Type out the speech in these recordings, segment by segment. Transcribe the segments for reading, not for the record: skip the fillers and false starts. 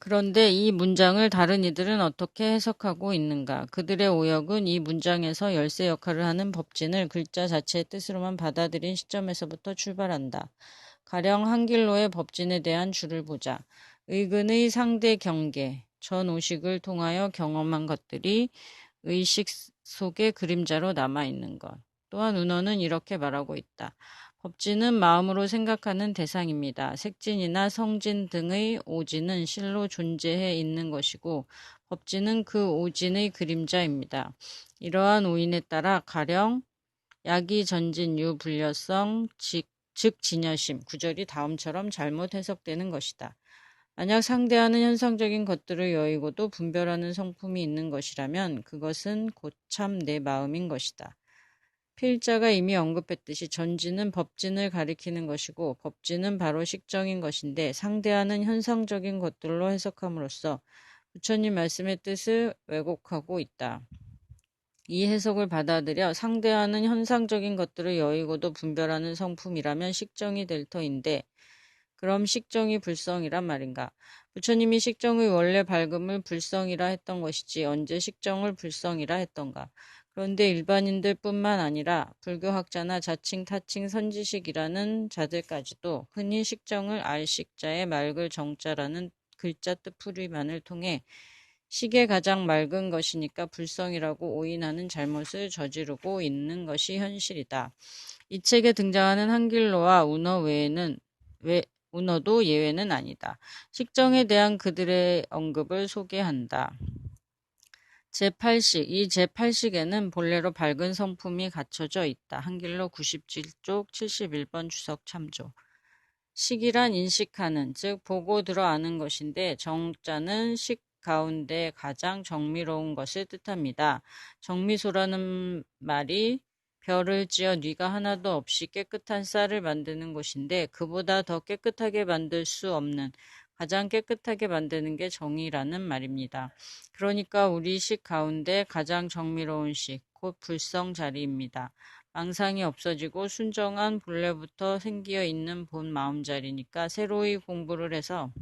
그런데 이 문장을 다른 이들은 어떻게 해석하고 있는가? 그들의 오역은 이 문장에서 열쇠 역할을 하는 법진을 글자 자체의 뜻으로만 받아들인 시점에서부터 출발한다. 가령 한길로의 법진에 대한 줄을 보자. 의근의 상대 경계, 전 오식을 통하여 경험한 것들이 의식 속의 그림자로 남아있는 것. 또한 운어는 이렇게 말하고 있다. 법진은 마음으로 생각하는 대상입니다. 색진이나 성진 등의 오진은 실로 존재해 있는 것이고 법진은 그 오진의 그림자입니다. 이러한 오인에 따라 가령 야기 전진 유 불려성 즉 진여심 구절이 다음처럼 잘못 해석되는 것이다. 만약 상대하는 현상적인 것들을 여의고도 분별하는 성품이 있는 것이라면 그것은 곧참 내 마음인 것이다. 필자가 이미 언급했듯이 전진은 법진을 가리키는 것이고 법진은 바로 식정인 것인데 상대하는 현상적인 것들로 해석함으로써 부처님 말씀의 뜻을 왜곡하고 있다. 이 해석을 받아들여 상대하는 현상적인 것들을 여의고도 분별하는 성품이라면 식정이 될 터인데 그럼 식정이 불성이란 말인가? 부처님이 식정의 원래 밝음을 불성이라 했던 것이지 언제 식정을 불성이라 했던가? 그런데 일반인들 뿐만 아니라 불교학자나 자칭 타칭 선지식이라는 자들까지도 흔히 식정을 알식자의 맑을 정자라는 글자 뜻풀이만을 통해 식의 가장 맑은 것이니까 불성이라고 오인하는 잘못을 저지르고 있는 것이 현실이다. 이 책에 등장하는 한길로와 운어도 예외는 아니다. 식정에 대한 그들의 언급을 소개한다. 제8식, 이 제8식에는 본래로 밝은 성품이 갖춰져 있다. 한길로 97쪽 71번 주석 참조. 식이란 인식하는, 즉 보고 들어 아는 것인데 정자는 식 가운데 가장 정미로운 것을 뜻합니다. 정미소라는 말이 별을 지어 뉘가 하나도 없이 깨끗한 쌀을 만드는 것인데 그보다 더 깨끗하게 만들 수 없는 가장 깨끗하게 만드는 게 정이라는 말입니다. 그러니까 우리 식 가운데 가장 정미로운 식, 곧 불성자리입니다. 망상이 없어지고 순정한 본래부터 생기어 있는 본 마음자리니까 새로이 공부를 해서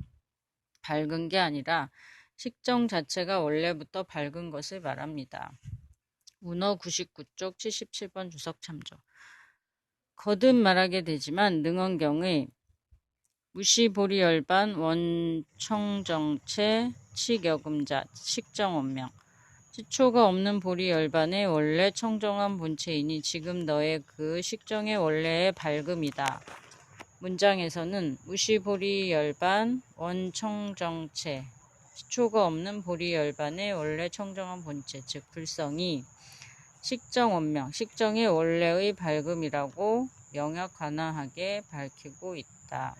밝은 게 아니라 식정 자체가 원래부터 밝은 것을 말합니다. 운어 99쪽 77번 주석 참조. 거듭 말하게 되지만 능언경의 무시보리열반 원청정체 칙여금자 식정원명 시초가 없는 보리열반의 원래 청정한 본체이니 지금 너의 그 식정의 원래의 밝음이다. 문장에서는 무시보리열반 원청정체 시초가 없는 보리열반의 원래 청정한 본체 즉 불성이 식정원명 식정의 원래의 밝음이라고 명약관화하게 밝히고 있다.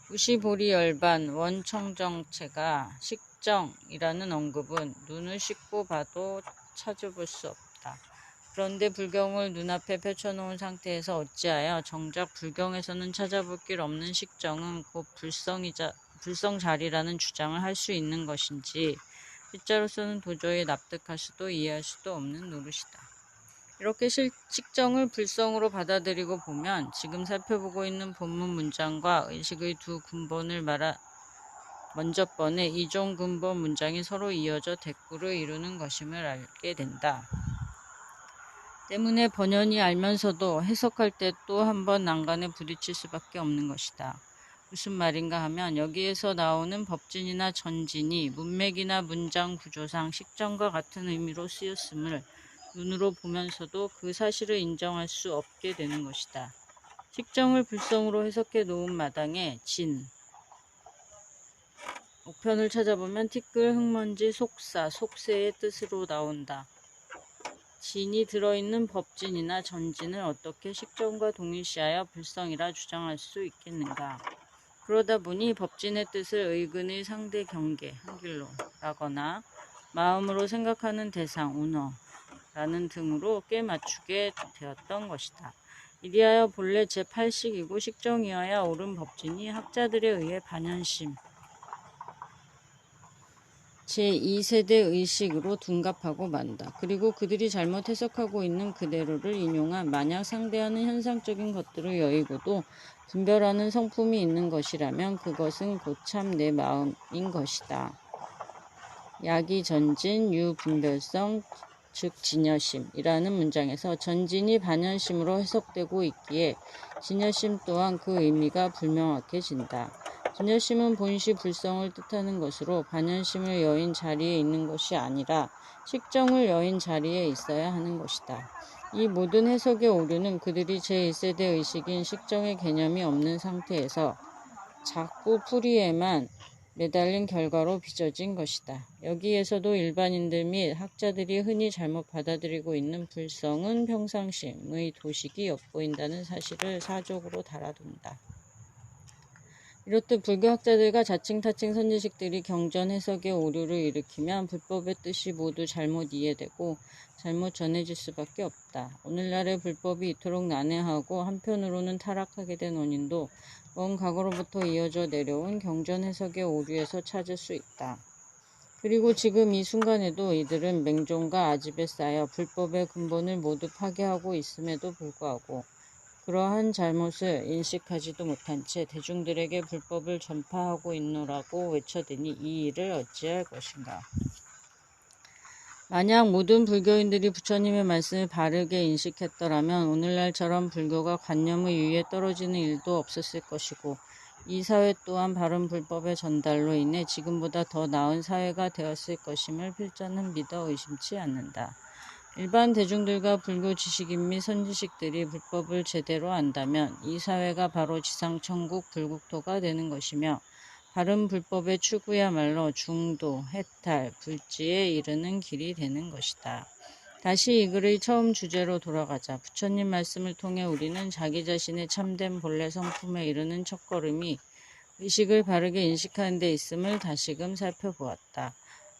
무시보리열반 원청정체가 식정이라는 언급은 눈을 씻고 봐도 찾아볼 수 없다. 그런데 불경을 눈앞에 펼쳐놓은 상태에서 어찌하여 정작 불경에서는 찾아볼 길 없는 식정은 곧 불성자리라는 주장을 할 수 있는 것인지 실자로서는 도저히 납득할 수도 이해할 수도 없는 노릇이다. 이렇게 식정을 불성으로 받아들이고 보면 지금 살펴보고 있는 본문 문장과 의식의 두 근본을 먼저 번에 이종 근본 문장이 서로 이어져 대꾸를 이루는 것임을 알게 된다. 때문에 번연히 알면서도 해석할 때 또 한 번 난간에 부딪힐 수밖에 없는 것이다. 무슨 말인가 하면 여기에서 나오는 법진이나 전진이 문맥이나 문장 구조상 식정과 같은 의미로 쓰였음을 눈으로 보면서도 그 사실을 인정할 수 없게 되는 것이다. 식정을 불성으로 해석해 놓은 마당에 진, 옥편을 찾아보면 티끌, 흙먼지, 속사, 속세의 뜻으로 나온다. 진이 들어있는 법진이나 전진을 어떻게 식정과 동일시하여 불성이라 주장할 수 있겠는가. 그러다 보니 법진의 뜻을 의근의 상대 경계, 한길로 라거나 마음으로 생각하는 대상, 운어 라는 등으로 꿰맞추게 되었던 것이다. 이리하여 본래 제8식이고 식정이어야 옳은 법진이 학자들에 의해 반현심, 제2세대 의식으로 둔갑하고 만다. 그리고 그들이 잘못 해석하고 있는 그대로를 인용한 만약 상대하는 현상적인 것들을 여의고도 분별하는 성품이 있는 것이라면 그것은 곧참 내 마음인 것이다. 야기 전진 유분별성 즉 진여심이라는 문장에서 전진이 반연심으로 해석되고 있기에 진여심 또한 그 의미가 불명확해진다. 진여심은 본시 불성을 뜻하는 것으로 반연심을 여인 자리에 있는 것이 아니라 식정을 여인 자리에 있어야 하는 것이다. 이 모든 해석의 오류는 그들이 제1세대 의식인 식정의 개념이 없는 상태에서 자꾸 풀이에만 매달린 결과로 빚어진 것이다. 여기에서도 일반인들 및 학자들이 흔히 잘못 받아들이고 있는 불성은 평상심의 도식이 엿보인다는 사실을 사족으로 달아둔다. 이렇듯 불교학자들과 자칭 타칭 선지식들이 경전 해석의 오류를 일으키면 불법의 뜻이 모두 잘못 이해되고 잘못 전해질 수밖에 없다. 오늘날의 불법이 이토록 난해하고 한편으로는 타락하게 된 원인도 먼 과거로부터 이어져 내려온 경전 해석의 오류에서 찾을 수 있다. 그리고 지금 이 순간에도 이들은 맹종과 아집에 쌓여 불법의 근본을 모두 파괴하고 있음에도 불구하고 그러한 잘못을 인식하지도 못한 채 대중들에게 불법을 전파하고 있노라고 외쳐대니 이 일을 어찌할 것인가. 만약 모든 불교인들이 부처님의 말씀을 바르게 인식했더라면 오늘날처럼 불교가 관념의 위에 떨어지는 일도 없었을 것이고 이 사회 또한 바른 불법의 전달로 인해 지금보다 더 나은 사회가 되었을 것임을 필자는 믿어 의심치 않는다. 일반 대중들과 불교 지식인 및 선지식들이 불법을 제대로 안다면 이 사회가 바로 지상천국 불국토가 되는 것이며 바른 불법의 추구야말로 중도, 해탈, 불지에 이르는 길이 되는 것이다. 다시 이 글의 처음 주제로 돌아가자. 부처님 말씀을 통해 우리는 자기 자신의 참된 본래 성품에 이르는 첫걸음이 의식을 바르게 인식하는 데 있음을 다시금 살펴보았다.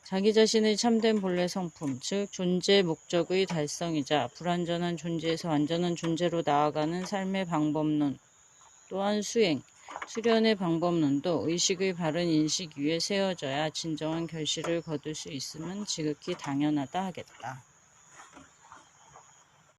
자기 자신의 참된 본래 성품, 즉 존재 목적의 달성이자 불완전한 존재에서 완전한 존재로 나아가는 삶의 방법론, 또한 수련의 방법론도 의식의 바른 인식 위에 세워져야 진정한 결실을 거둘 수 있음은 지극히 당연하다 하겠다.